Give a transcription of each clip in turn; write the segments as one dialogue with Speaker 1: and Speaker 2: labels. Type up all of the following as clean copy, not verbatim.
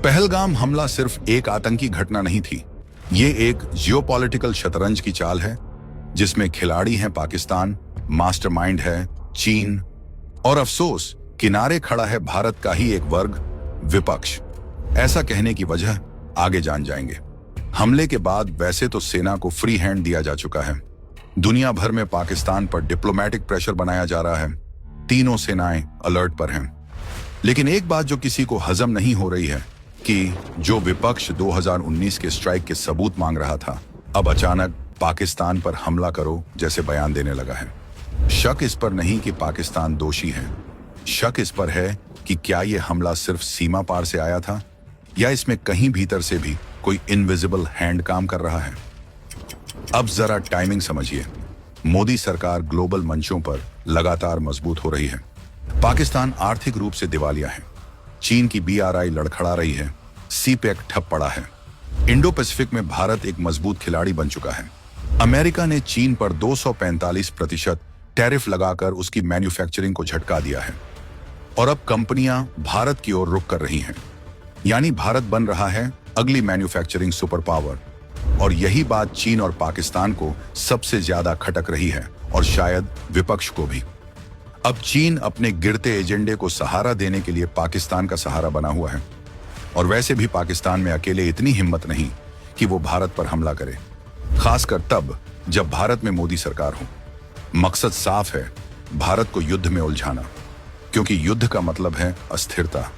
Speaker 1: पहलगाम हमला सिर्फ एक आतंकी घटना नहीं थी, ये एक जियोपॉलिटिकल शतरंज की चाल है जिसमें खिलाड़ी हैं पाकिस्तान, मास्टरमाइंड है चीन और अफसोस किनारे खड़ा है भारत का ही एक वर्ग, विपक्ष। ऐसा कहने की वजह आगे जान जाएंगे। हमले के बाद वैसे तो सेना को फ्री हैंड दिया जा चुका है, दुनिया भर में पाकिस्तान पर डिप्लोमेटिक प्रेशर बनाया जा रहा है, तीनों सेनाएं अलर्ट पर हैं। लेकिन एक बात जो किसी को हजम नहीं हो रही है कि जो विपक्ष 2019 के स्ट्राइक के सबूत मांग रहा था, अब अचानक पाकिस्तान पर हमला करो जैसे बयान देने लगा है। शक इस पर नहीं कि पाकिस्तान दोषी है, शक इस पर है कि क्या यह हमला सिर्फ सीमा पार से आया था या इसमें कहीं भीतर से भी कोई इनविजिबल हैंड काम कर रहा है। अब जरा टाइमिंग समझिए। मोदी सरकार ग्लोबल मंचों पर लगातार मजबूत हो रही है, पाकिस्तान आर्थिक रूप से दिवालिया है, चीन की BRI लड़खड़ा रही है, CPEC ठप पड़ा है, इंडो पैसिफिक में भारत एक मजबूत खिलाड़ी बन चुका है, अमेरिका ने चीन पर 245% टैरिफ लगाकर उसकी मैन्युफैक्चरिंग को झटका दिया है और अब कंपनियां भारत की ओर रुख कर रही हैं। यानी भारत बन रहा है अगली मैन्युफैक्चरिंग सुपर पावर। और यही बात चीन और पाकिस्तान को सबसे ज्यादा खटक रही है और शायद विपक्ष को भी। अब चीन अपने गिरते एजेंडे को सहारा देने के लिए पाकिस्तान का सहारा बना हुआ है और वैसे भी पाकिस्तान में अकेले इतनी हिम्मत नहीं कि वो भारत पर हमला करे, खासकर तब जब भारत में मोदी सरकार हो। मकसद साफ है, भारत को युद्ध में उलझाना, क्योंकि युद्ध का मतलब है अस्थिरता,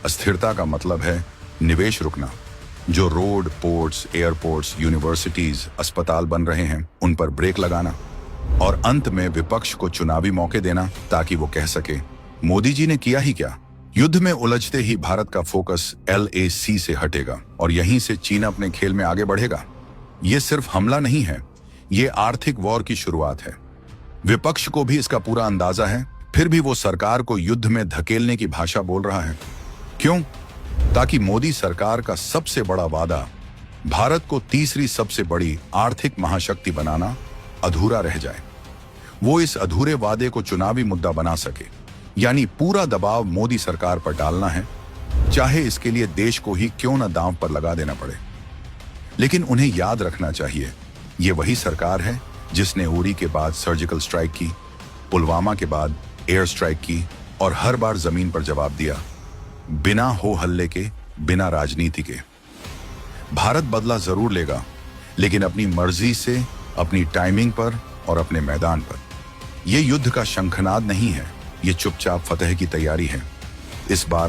Speaker 1: अस्थिरता का मतलब है निवेश रुकना। जो रोड, पोर्ट्स, एयरपोर्ट्स, यूनिवर्सिटीज, अस्पताल बन रहे हैं उन पर ब्रेक लगाना और अंत में विपक्ष को चुनावी मौके देना ताकि वो कह सके मोदी जी ने किया ही क्या। युद्ध में उलझते ही भारत का फोकस LAC से हटेगा और यहीं से चीन अपने खेल में आगे बढ़ेगा। ये सिर्फ हमला नहीं है, ये आर्थिक वॉर की शुरुआत है। विपक्ष को भी इसका पूरा अंदाजा है, फिर भी वो सरकार को युद्ध में धकेलने की भाषा बोल रहा है। क्यों? ताकि मोदी सरकार का सबसे बड़ा वादा, भारत को तीसरी सबसे बड़ी आर्थिक महाशक्ति बनाना, अधूरा रह जाए। वो इस अधूरे वादे को चुनावी मुद्दा बना सके, यानी पूरा दबाव मोदी सरकार पर डालना है, चाहे इसके लिए देश को ही क्यों न दांव पर लगा देना पड़े। लेकिन उन्हें याद रखना चाहिए, ये वही सरकार है जिसने उरी के बाद सर्जिकल स्ट्राइक की, पुलवामा के बाद एयर स्ट्राइक की और हर बार जमीन पर जवाब दिया, बिना हो हल्ले के, बिना राजनीति के। भारत बदला जरूर लेगा, लेकिन अपनी मर्जी से, अपनी टाइमिंग पर और अपने मैदान पर। यह युद्ध का शंखनाद नहीं है, ये चुपचाप फतह की तैयारी है। इस बार